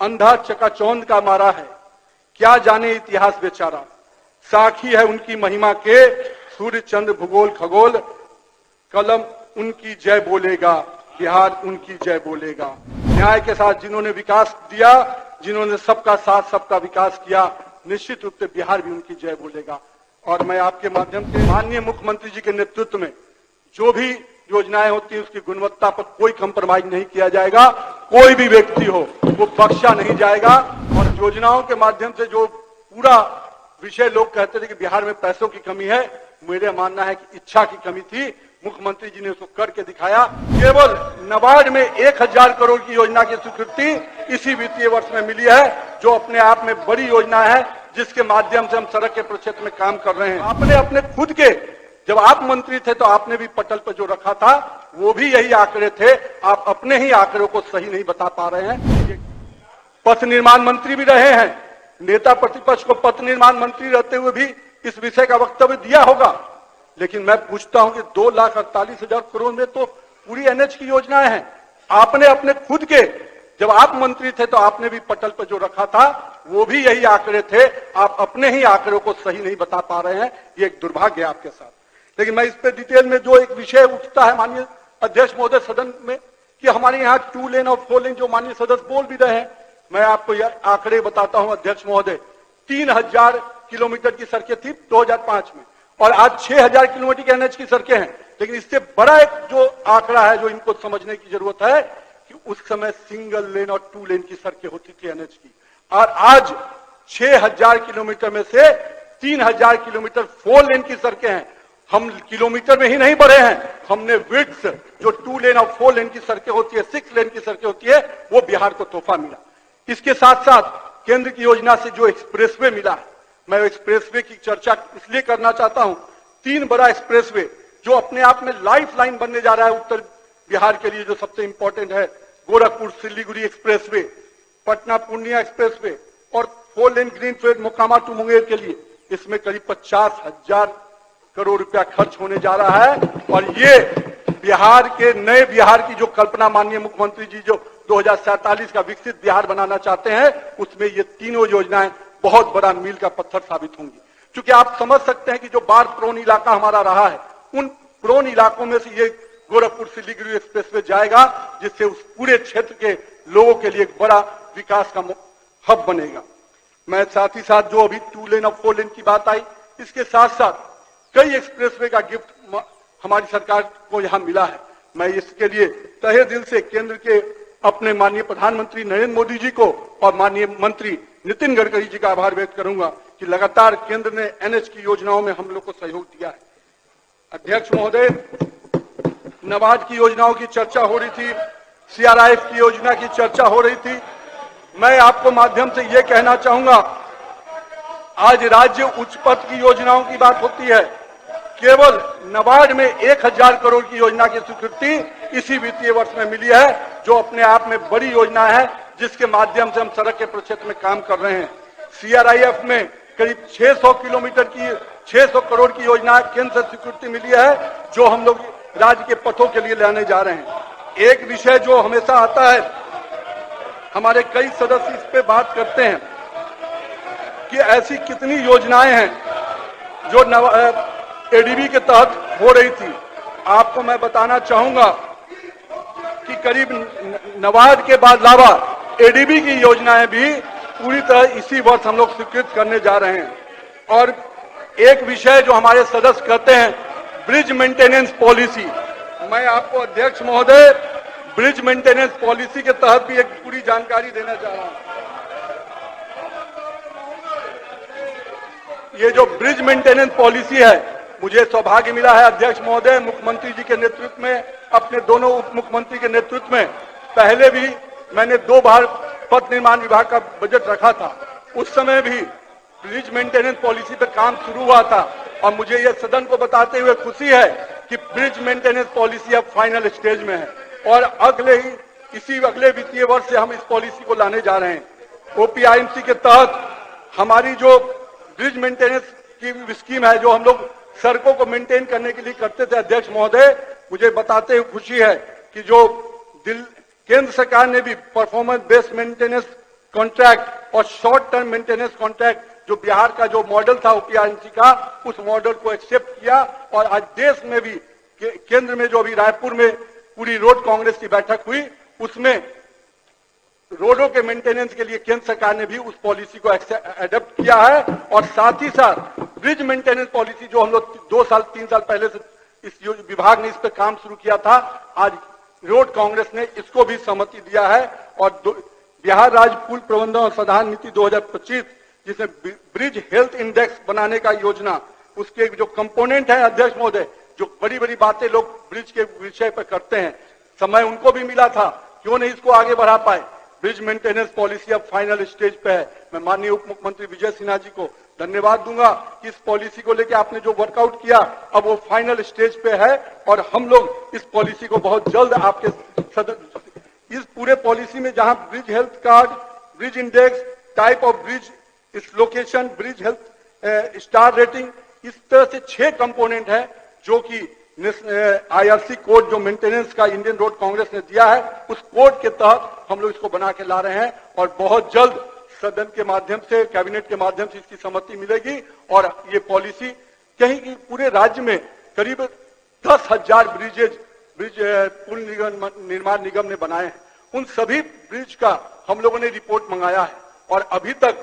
अंधा चकाचौंध का मारा है, क्या जाने इतिहास बेचारा। साखी है उनकी महिमा के सूर्य चंद्र भूगोल खगोल, कलम उनकी जय बोलेगा, बिहार उनकी जय बोलेगा। न्याय के साथ जिन्होंने विकास दिया, जिन्होंने सबका साथ सबका विकास किया, निश्चित रूप से बिहार भी उनकी जय बोलेगा। और मैं आपके माध्यम से माननीय मुख्यमंत्री जी के नेतृत्व में जो भी योजनाएं होती है उसकी गुणवत्ता पर कोई कंप्रोमाइज नहीं किया जाएगा। कोई भी व्यक्ति हो वो बख्शा नहीं जाएगा। और योजनाओं के माध्यम से जो पूरा विषय लोग कहते थे कि बिहार में पैसों की कमी है, मेरा मानना है कि इच्छा की कमी थी। मुख्यमंत्री जी ने उसको करके दिखाया। केवल नाबार्ड में 1000 करोड़ की योजना की स्वीकृति इसी वित्तीय वर्ष में मिली है, जो अपने आप में बड़ी योजना है, जिसके माध्यम से हम सड़क के प्रक्षेत्र में काम कर रहे हैं। आपने अपने खुद के, जब आप मंत्री थे तो आपने भी पटल पर जो रखा था वो भी यही आंकड़े थे। आप अपने ही आंकड़ों को सही नहीं बता पा रहे हैं। पथ निर्माण मंत्री भी रहे हैं, नेता प्रतिपक्ष को पथ निर्माण मंत्री रहते हुए भी इस विषय का वक्तव्य दिया होगा। लेकिन मैं पूछता हूं कि 2,48,000 करोड़ में तो पूरी एनएच की योजनाएं हैं। आपने अपने खुद के, जब आप मंत्री थे तो आपने भी पटल पर जो रखा था वो भी यही आंकड़े थे। आप अपने ही आंकड़ों को सही नहीं बता पा रहे हैं, ये एक दुर्भाग्य है आपके साथ। लेकिन मैं इस पे डिटेल में जो एक विषय उठता है माननीय अध्यक्ष महोदय सदन में कि हमारे यहाँ 2 लेन और 4 लेन जो माननीय सदस्य बोल भी रहे हैं, मैं आपको यह आंकड़े बताता हूं अध्यक्ष महोदय। 3000 किलोमीटर की सड़कें थी 2005 में और आज 6000 किलोमीटर की एनएच की सड़कें हैं। लेकिन इससे बड़ा एक जो आंकड़ा है जो इनको समझने की जरूरत है कि उस समय सिंगल लेन और 2 लेन की सड़कें होती थी एनएच की, और आज 6000 किलोमीटर में से 3000 किलोमीटर 4 लेन की सड़कें हैं। हम किलोमीटर में ही नहीं बढ़े हैं, हमने विड्थ जो 2 लेन और 4 लेन की सड़कें होती है, 6 लेन की सड़कें होती है, वो बिहार को तोहफा मिला। इसके साथ साथ केंद्र की योजना से जो एक्सप्रेसवे मिला है, मैं एक्सप्रेसवे की चर्चा इसलिए करना चाहता हूं। 3 बड़ा एक्सप्रेसवे जो अपने आप में लाइफ लाइन बनने जा रहा है उत्तर बिहार के लिए, जो सबसे इंपॉर्टेंट है, गोरखपुर सिलीगुड़ी एक्सप्रेसवे, पटना पूर्णिया एक्सप्रेसवे और 4 lane greenfield Mokama to Munger के लिए, इसमें करीब 50,000 करोड़ रुपया खर्च होने जा रहा है। और ये बिहार के नए बिहार की जो कल्पना माननीय मुख्यमंत्री जी जो 2047 का विकसित बिहार बनाना चाहते हैं, उसमें ये तीनों योजनाएं बहुत बड़ा मील का पत्थर साबित होंगी। क्योंकि आप समझ सकते हैं कि जो बाढ़ प्रोन इलाका हमारा रहा है, उन प्रोन इलाकों में से ये गोरखपुर सिलीगुड़ी एक्सप्रेसवे जाएगा, जिससे उस पूरे क्षेत्र के लोगों के लिए एक बड़ा विकास का हब बनेगा। मैं साथ ही साथ जो अभी 2 लेन और 4 लेन की बात आई, इसके साथ साथ कई एक्सप्रेसवे का गिफ्ट हमारी सरकार को यहां मिला है। मैं इसके लिए तहे दिल से केंद्र के अपने माननीय प्रधानमंत्री नरेंद्र मोदी जी को और माननीय मंत्री नितिन गडकरी जी का आभार व्यक्त करूंगा कि लगातार केंद्र ने एनएच की योजनाओं में हम लोग को सहयोग दिया है। अध्यक्ष महोदय, नाबार्ड की योजनाओं की चर्चा हो रही थी, सीआरआईएफ की योजना की चर्चा हो रही थी। मैं आपको माध्यम से यह कहना चाहूंगा, आज राज्य उच्च पथ की योजनाओं की बात होती है। केवल नाबार्ड में 1000 करोड़ की योजना की स्वीकृति इसी वित्तीय वर्ष में मिली है, जो अपने आप में बड़ी योजना है, जिसके माध्यम से हम सड़क के प्रक्षेत्र में काम कर रहे हैं। सीआरआईएफ में करीब 600 किलोमीटर की 600 करोड़ की योजना केंद्र से स्वीकृति मिली है, जो हम लोग राज्य के पथों के लिए लाने जा रहे हैं। एक विषय जो हमेशा आता है, हमारे कई सदस्य इस पे बात करते हैं कि ऐसी कितनी योजनाएं हैं जो एडीबी के तहत हो रही थी। आपको मैं बताना चाहूंगा कि करीब नाबार्ड के बाद अलावा एडीबी की योजनाएं भी पूरी तरह इसी वर्ष हम लोग स्वीकृत करने जा रहे हैं। और एक विषय जो हमारे सदस्य कहते हैं, ब्रिज मेंटेनेंस पॉलिसी, मैं आपको अध्यक्ष महोदय ब्रिज मेंटेनेंस पॉलिसी के तहत भी एक पूरी जानकारी देना चाह रहा हूं। ये जो ब्रिज मेंटेनेंस पॉलिसी है, मुझे सौभाग्य मिला है अध्यक्ष महोदय, मुख्यमंत्री जी के नेतृत्व में, अपने दोनों उप मुख्यमंत्री के नेतृत्व में, पहले भी मैंने 2 बार पथ निर्माण विभाग का बजट रखा था। उस समय भी ब्रिज मेंटेनेंस पॉलिसी पे काम शुरू हुआ था। और मुझे यह सदन को बताते हुए खुशी है कि ब्रिज मेंटेनेंस पॉलिसी अब फाइनल स्टेज में है और अगले वित्तीय वर्ष से हम इस पॉलिसी को लाने जा रहे हैं। ओपीआईएमसी के तहत हमारी जो ब्रिज मेंटेनेंस की स्कीम है, जो हम लोग सड़कों को मेंटेन करने के लिए करते थे, अध्यक्ष महोदय, मुझे बताते हुए खुशी है कि जो केंद्र सरकार ने भी परफॉर्मेंस बेस्ड मेंटेनेंस कॉन्ट्रैक्ट और शॉर्ट टर्म मेंटेनेंस कॉन्ट्रैक्ट जो बिहार का जो मॉडल था ओपीआरएनसी का, उस मॉडल को एक्सेप्ट किया। और आज देश में भी केंद्र में जो अभी रायपुर में पूरी रोड कांग्रेस की बैठक हुई, उसमें रोडों के मेंटेनेंस के लिए केंद्र सरकार ने भी उस पॉलिसी को एडॉप्ट किया है। और साथ ही साथ ब्रिज मेंटेनेंस पॉलिसी जो हम लोग 2-3 साल पहले से इस विभाग ने इस पर काम शुरू किया था, आज रोड कांग्रेस ने इसको भी सहमति दिया है। और बिहार राज्य पुल प्रबंधन और सुधार नीति 2025, जिसमें ब्रिज हेल्थ इंडेक्स बनाने का योजना, उसके जो कंपोनेंट है अध्यक्ष महोदय, जो बड़ी बड़ी बातें लोग ब्रिज के विषय पर करते हैं, समय उनको भी मिला था, क्यों नहीं इसको आगे बढ़ा पाए। ब्रिज मेंटेनेंस पॉलिसी अब फाइनल स्टेज पे है। मैं माननीय उप मुख्यमंत्री विजय सिन्हा जी को धन्यवाद दूंगा कि इस पॉलिसी को लेकर आपने जो वर्कआउट किया, अब वो फाइनल स्टेज पे है और हम लोग इस पॉलिसी को बहुत जल्द आपके इस पूरे पॉलिसी में जहां bridge health card, bridge index, type of bridge, इस location, bridge health star rating, इस तरह से 6 कंपोनेंट है जो कि आईआरसी कोड जो मेंटेनेंस का इंडियन रोड कांग्रेस ने दिया है, उस कोड के तहत हम लोग इसको बना के ला रहे हैं। और बहुत जल्द सदन के माध्यम से, कैबिनेट के माध्यम से इसकी सहमति मिलेगी और ये पॉलिसी कहीं पूरे राज्य में करीब 10,000 ब्रिज पुल निर्माण निगम ने बनाए हैं। उन सभी ब्रिज का हम लोगों ने रिपोर्ट मंगाया है और अभी तक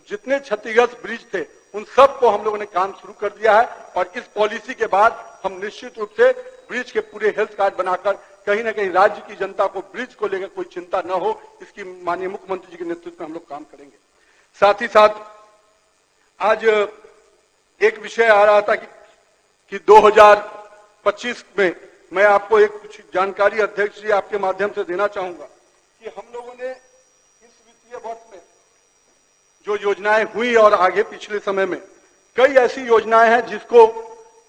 जितने क्षतिग्रस्त ब्रिज थे उन सबको हम लोगों ने काम शुरू कर दिया है। और इस पॉलिसी के बाद हम निश्चित रूप से ब्रिज के पूरे हेल्थ कार्ड बनाकर कहीं ना कहीं राज्य की जनता को ब्रिज को लेकर कोई चिंता न हो, इसकी माननीय मुख्यमंत्री जी के नेतृत्व में हम लोग काम करेंगे। साथ ही साथ आज एक विषय आ रहा था कि 2025 में मैं आपको एक कुछ जानकारी अध्यक्ष जी आपके माध्यम से देना चाहूंगा कि हम लोगों ने इस वित्तीय वर्ष में जो योजनाएं हुई और आगे पिछले समय में कई ऐसी योजनाएं हैं जिसको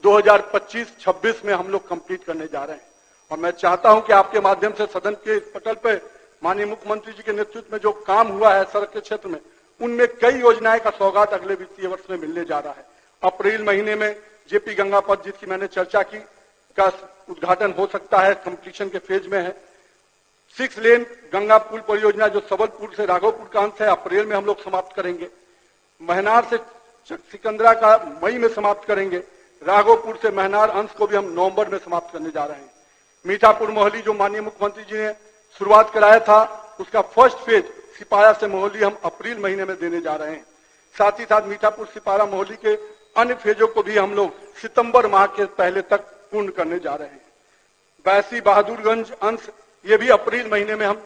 2025-26 में हम लोग कंप्लीट करने जा रहे हैं। और मैं चाहता हूं कि आपके माध्यम से सदन के इस पटल पे माननीय मुख्यमंत्री जी के नेतृत्व में जो काम हुआ है सड़क के क्षेत्र में, उनमें कई योजनाएं का सौगात अगले वित्तीय वर्ष में मिलने जा रहा है। अप्रैल महीने में जेपी गंगा पथ, जिसकी मैंने चर्चा की, का उद्घाटन हो सकता है, कंप्लीशन के फेज में है। 6 लेन गंगा पुल परियोजना जो सबलपुर से राघोपुर का अंश है, अप्रैल में हम लोग समाप्त करेंगे। महनार से सिकंदरा का मई में समाप्त करेंगे। राघोपुर से महनार अंश को भी हम नवंबर में समाप्त करने जा रहे हैं। मीठापुर मोहली जो माननीय मुख्यमंत्री जी ने शुरुआत कराया था, उसका फर्स्ट फेज सिपाया से मोहली हम अप्रैल महीने में देने जा रहे हैं। साथ ही साथ मीठापुर सिपारा मोहली के अन्य फेजों को भी हम लोग सितंबर माह के पहले तक पूर्ण करने जा रहे हैं। बैसी बहादुरगंज अंश, ये भी अप्रैल महीने में हम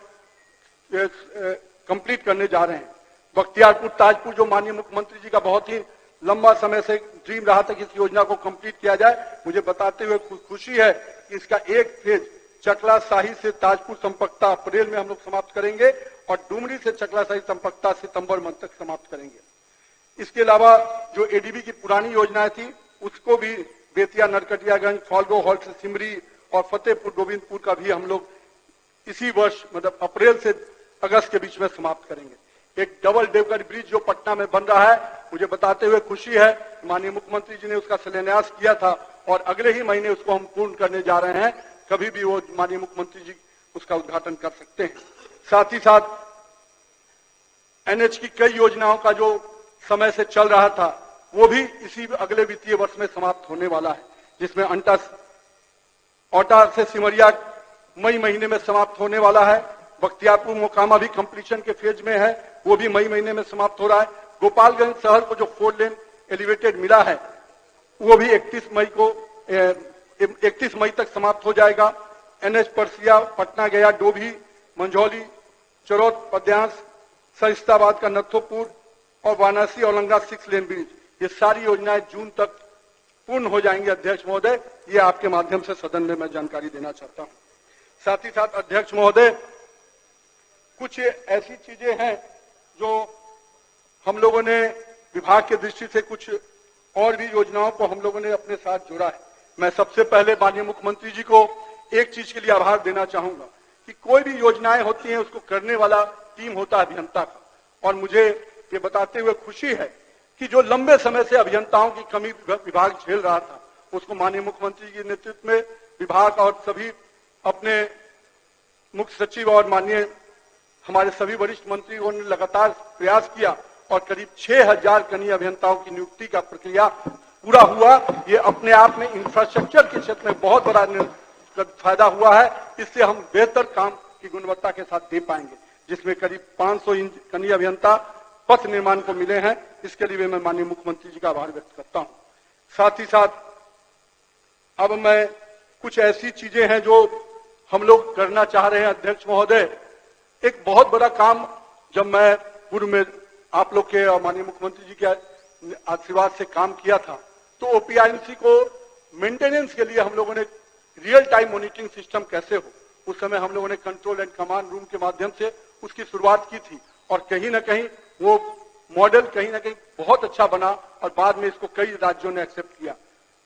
कंप्लीट करने जा रहे हैं। बख्तियारपुर ताजपुर जो माननीय मुख्यमंत्री जी का बहुत ही लंबा समय से ड्रीम रहा था कि इस योजना को कंप्लीट किया जाए, मुझे बताते हुए खुशी है कि इसका एक फेज चकला शाही से ताजपुर संपर्कता अप्रैल में हम लोग समाप्त करेंगे और डुमरी से चकला शाही संपर्कता सितंबर माह तक समाप्त करेंगे। इसके अलावा जो एडीबी की पुरानी योजनाएं थी, उसको भी बेतिया नरकटियागंज, फॉल्गो हॉल से सिमरी और फतेहपुर गोविंदपुर का भी हम लोग इसी वर्ष मतलब अप्रैल से अगस्त के बीच में समाप्त करेंगे। एक डबल डेकर ब्रिज जो पटना में बन रहा है, मुझे बताते हुए खुशी है, माननीय मुख्यमंत्री जी ने उसका शिलान्यास किया था और अगले ही महीने उसको हम पूर्ण करने जा रहे हैं। कभी भी वो माननीय मुख्यमंत्री जी उसका उद्घाटन कर सकते हैं। साथ ही साथ एनएच की कई योजनाओं का जो समय से चल रहा था, वो भी इसी अगले वित्तीय वर्ष में समाप्त होने वाला है, जिसमें औटा से सिमरिया मई महीने में समाप्त होने वाला है। बख्तियारपुर मोकामा भी कंप्लीशन के फेज में है, वो भी मई महीने में समाप्त हो रहा है। गोपालगंज शहर को जो 4 लेन एलिवेटेड मिला है, वो भी 31 मई तक समाप्त हो जाएगा। एनएच परसिया पटना गया डोभी मंझौली चरौत पद्यांश सरिस्ताबाद का नथोपुर और वाराणसी औलंगा 6 लेन ब्रिज, ये सारी योजनाएं जून तक पूर्ण हो जाएंगी। अध्यक्ष महोदय, ये आपके माध्यम से सदन में मैं जानकारी देना चाहता हूं। साथ ही साथ अध्यक्ष महोदय, कुछ ऐसी चीजें हैं जो हम लोगों ने विभाग के दृष्टि से कुछ और भी योजनाओं को हम लोगों ने अपने साथ जोड़ा है। मैं सबसे पहले माननीय मुख्यमंत्री जी को एक चीज के लिए आभार देना चाहूंगा कि कोई भी योजनाएं होती हैं उसको करने वाला टीम होता है अभियंता का, और मुझे ये बताते हुए खुशी है कि जो लंबे समय से अभियंताओं की कमी विभाग झेल रहा था, उसको माननीय मुख्यमंत्री के नेतृत्व में विभाग और सभी अपने मुख्य सचिव और माननीय हमारे सभी वरिष्ठ मंत्रियों ने लगातार प्रयास किया और करीब 6000 कनीय अभियंताओं की नियुक्ति का प्रक्रिया पूरा हुआ। ये अपने आप में इंफ्रास्ट्रक्चर के क्षेत्र में बहुत बड़ा फायदा हुआ है। इससे हम बेहतर काम की गुणवत्ता के साथ दे पाएंगे, जिसमें करीब 500 कनीय अभियंता पथ निर्माण को मिले हैं। इसके लिए मैं माननीय मुख्यमंत्री जी का आभार व्यक्त करता हूं। साथ ही साथ अब मैं कुछ ऐसी चीजें हैं जो हम लोग करना चाह रहे हैं। अध्यक्ष महोदय, एक बहुत बड़ा काम जब मैं पूर्व में आप लोग के माननीय मुख्यमंत्री जी के आशीर्वाद से काम किया था, तो ओपीआईएमसी को मेंटेनेंस के लिए हम लोगों ने रियल टाइम मॉनिटरिंग सिस्टम कैसे हो, उस समय हम लोगों ने कंट्रोल एंड कमांड रूम के माध्यम से उसकी शुरुआत की थी और कहीं ना कहीं वो मॉडल कहीं ना कहीं बहुत अच्छा बना और बाद में इसको कई राज्यों ने एक्सेप्ट किया।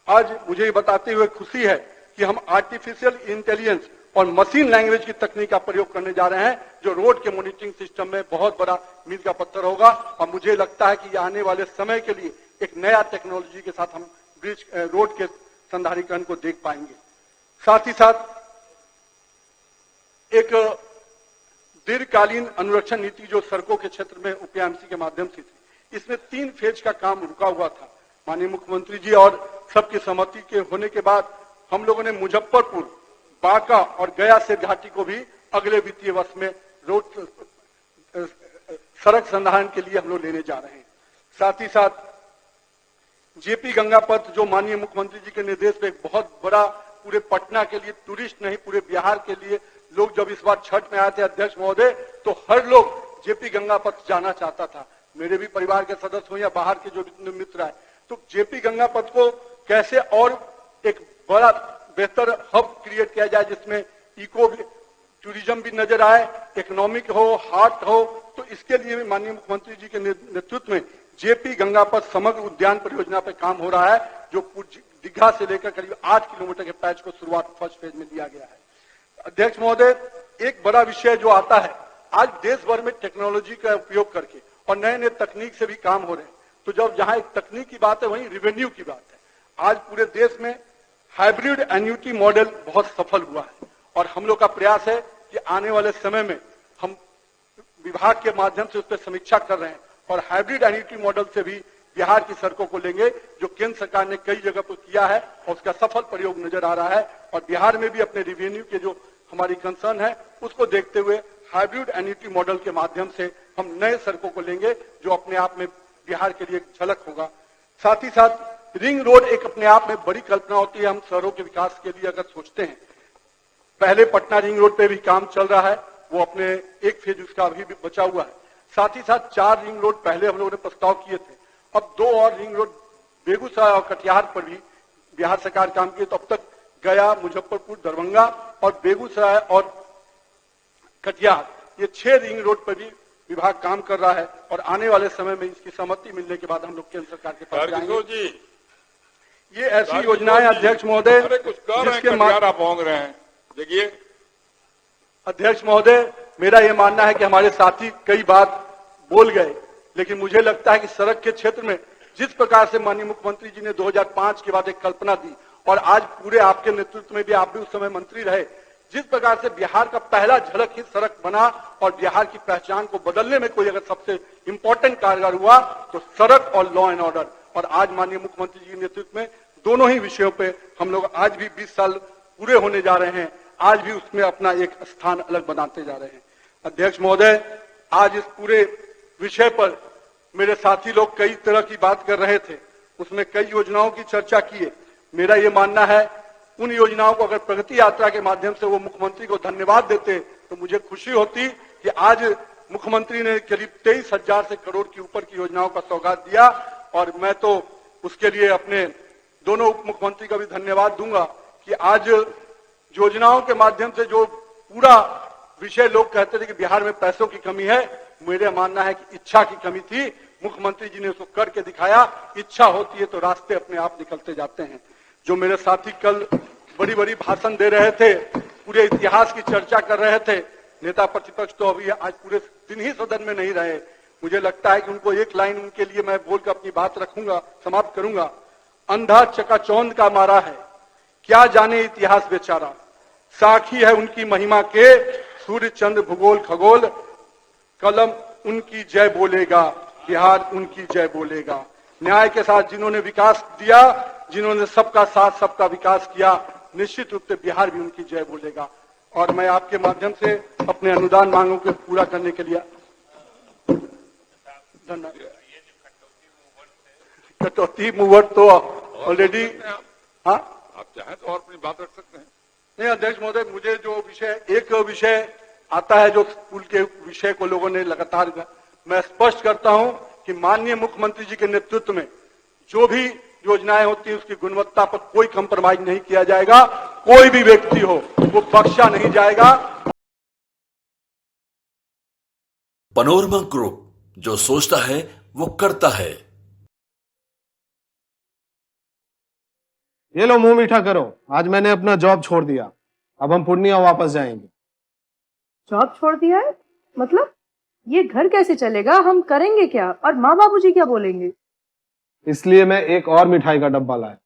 आज मुझे ये बताते हुए खुशी है कि हम आर्टिफिशियल इंटेलिजेंस और मशीन लैंग्वेज की तकनीक का प्रयोग करने जा रहे हैं, जो रोड के मॉनिटरिंग सिस्टम में बहुत बड़ा मील का पत्थर होगा। और मुझे लगता है कि आने वाले समय के लिए एक नया टेक्नोलॉजी के साथ हम ब्रिज रोड के संधारीकरण को देख पाएंगे। साथ ही साथ एक दीर्घकालीन अनुरक्षण नीति जो सड़कों के क्षेत्र में ओपीआईएमसी के माध्यम से थी, इसमें 3 फेज का काम रुका हुआ था। माननीय मुख्यमंत्री जी और सबकी सहमति के होने के बाद हम लोगों ने मुजफ्फरपुर, बांका और गया से घाटी को भी अगले वित्तीय वर्ष में रोड सड़क संधारण के लिए हम लोग लेने जा रहे हैं। साथ ही साथ जेपी गंगा पथ जो माननीय मुख्यमंत्री जी के निर्देश पे एक बहुत बड़ा पूरे पटना के लिए, टूरिस्ट नहीं पूरे बिहार के लिए, लोग जब इस बार छठ में आए थे अध्यक्ष महोदय, तो हर लोग जेपी गंगा पथ जाना चाहता था। मेरे भी परिवार के सदस्य हो या बाहर के जो मित्र आए, तो जेपी गंगा पथ को कैसे और एक बड़ा बेहतर हब क्रिएट किया जाए जिसमें इको टूरिज्म भी नजर आए, इकोनॉमिक हो, हार्ट हो, तो इसके लिए भी माननीय मुख्यमंत्री जी के नेतृत्व में जेपी गंगा पथ समग्र उद्यान परियोजना पर काम हो रहा है, जो दीघा से लेकर करीब 8 किलोमीटर के पैच को शुरुआत फर्स्ट फेज में लिया गया है। अध्यक्ष महोदय, एक बड़ा विषय जो आता है, आज देश भर में टेक्नोलॉजी का उपयोग करके और नए नए तकनीक से भी काम हो रहे हैं, तो जब जहां एक तकनीक की बात है वहीं रेवेन्यू की बात है। आज पूरे देश में हाइब्रिड एन्युटी मॉडल बहुत सफल हुआ है और हम लोग का प्रयास है कि आने वाले समय में हम विभाग के माध्यम से उस पर समीक्षा कर रहे हैं और हाइब्रिड एन्युटी मॉडल से भी बिहार की सड़कों को लेंगे, जो केंद्र सरकार ने कई जगह पर किया है और उसका सफल प्रयोग नजर आ रहा है। और बिहार में भी अपने रेवेन्यू के जो हमारी कंसर्न है उसको देखते हुए हाइब्रिड एन्युटी मॉडल के माध्यम से हम नए सड़कों को लेंगे, जो अपने आप में बिहार के लिए एक झलक होगा। साथ ही साथ रिंग रोड एक अपने आप में बड़ी कल्पना होती है। हम शहरों के विकास के लिए अगर सोचते हैं, पहले पटना रिंग रोड पे भी काम चल रहा है, वो अपने एक फेज उसका अभी भी बचा हुआ है। साथ ही साथ 4 रिंग रोड पहले हम लोगों ने प्रस्ताव किए थे, अब 2 और रिंग रोड बेगूसराय और कटिहार पर भी बिहार सरकार काम की। तो अब तक गया, मुजफ्फरपुर, दरभंगा और बेगूसराय और कटिहार, ये 6 रिंग रोड पर भी विभाग काम कर रहा है और आने वाले समय में इसकी सहमति मिलने के बाद हम लोग केंद्र सरकार के पास जाएंगे। ये ऐसी योजनाएं अध्यक्ष महोदय जिसके आप होंग रहे हैं। देखिए अध्यक्ष महोदय, मेरा ये मानना है कि हमारे साथी कई बात बोल गए, लेकिन मुझे लगता है कि सड़क के क्षेत्र में जिस प्रकार से माननीय मुख्यमंत्री जी ने 2005 के बाद एक कल्पना दी और आज पूरे आपके नेतृत्व में भी, आप भी उस समय मंत्री रहे, जिस प्रकार से बिहार का पहला झलक ही सड़क बना और बिहार की पहचान को बदलने में कोई अगर सबसे इंपॉर्टेंट कारगर हुआ तो सड़क और लॉ एंड ऑर्डर। और आज माननीय मुख्यमंत्री जी के नेतृत्व में दोनों ही विषयों पे हम लोग आज भी 20 साल पूरे होने जा रहे हैं, आज भी उसमें अपना एक स्थान अलग बनाते जा रहे हैं। अध्यक्ष महोदय, आज इस पूरे विषय पर मेरे साथी लोग कई तरह की बात कर रहे थे, उसमें कई योजनाओं की चर्चा की है। मेरा ये मानना है उन योजनाओं को अगर प्रगति यात्रा के माध्यम से वो मुख्यमंत्री को धन्यवाद देते तो मुझे खुशी होती कि आज मुख्यमंत्री ने करीब 23,000 से करोड़ की ऊपर की योजनाओं का सौगात दिया और मैं तो उसके लिए अपने दोनों उप मुख्यमंत्री का भी धन्यवाद दूंगा कि आज योजनाओं के माध्यम से जो पूरा विषय लोग कहते थे कि बिहार में पैसों की कमी है, मेरा मानना है कि इच्छा की कमी थी। मुख्यमंत्री जी ने उसको करके दिखाया। इच्छा होती है तो रास्ते अपने आप निकलते जाते हैं। जो मेरे साथी कल बड़ी बड़ी भाषण दे रहे थे, पूरे इतिहास की चर्चा कर रहे थे, नेता प्रतिपक्ष तो अभी आज पूरे दिन ही सदन में नहीं रहे। मुझे लगता है कि उनको एक लाइन उनके लिए मैं बोलकर अपनी बात रखूंगा, समाप्त करूंगा। अंधा चकाचौंध का मारा है, क्या जाने इतिहास बेचारा, साखी है उनकी महिमा के सूर्य चंद्र भूगोल खगोल, कलम उनकी जय बोलेगा, बिहार उनकी जय बोलेगा। न्याय के साथ जिन्होंने विकास दिया, जिन्होंने सबका साथ सबका विकास किया, निश्चित रूप से बिहार भी उनकी जय बोलेगा। और मैं आपके माध्यम से अपने अनुदान मांगों को पूरा करने के लिए धन्यवाद। कटौती मूवट तो ऑलरेडी, हाँ आप चाहें तो और अपनी बात रख सकते हैं। नहीं अध्यक्ष महोदय, मुझे जो एक विषय आता है जो पुल के विषय को लोगों ने लगातार, मैं स्पष्ट करता हूं कि माननीय मुख्यमंत्री जी के नेतृत्व में जो भी योजनाएं होती है उसकी गुणवत्ता पर कोई कंप्रोमाइज नहीं किया जाएगा। कोई भी व्यक्ति हो वो बख्शा नहीं जाएगा। पैनोरमा ग्रुप, जो सोचता है वो करता है। ये लो मुंह मीठा करो, आज मैंने अपना जॉब छोड़ दिया, अब हम पूर्णिया वापस जाएंगे। जॉब छोड़ दिया है? मतलब ये घर कैसे चलेगा? हम करेंगे क्या? और माँ बाबूजी क्या बोलेंगे? इसलिए मैं एक और मिठाई का डब्बा लाया।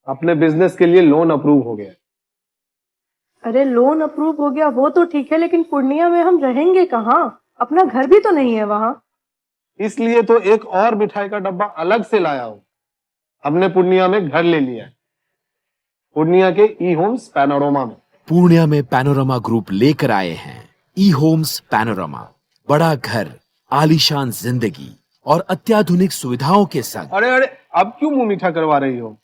अपने बिजनेस के लिए लोन अप्रूव हो गया। अरे लोन अप्रूव हो गया वो तो ठीक है, लेकिन पूर्णिया में हम रहेंगे कहाँ? अपना घर भी तो नहीं है वहाँ। इसलिए तो एक और मिठाई का डब्बा अलग से लाया हूँ। हमने पूर्णिया में घर ले लिया है, पूर्णिया के ई होम्स पैनोरमा में। पूर्णिया में पैनोरमा ग्रुप लेकर आए हैं ई होम्स पैनोरमा। बड़ा घर, आलीशान जिंदगी और अत्याधुनिक सुविधाओं के संग। अरे अरे, अब क्यों मुंह मीठा करवा रही हो?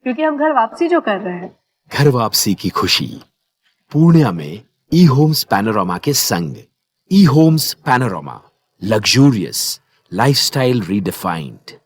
क्योंकि हम घर वापसी जो कर रहे हैं। घर वापसी की खुशी पूर्णिया में ई होम्स पैनोरमा के संग। E homes panorama, luxurious lifestyle redefined.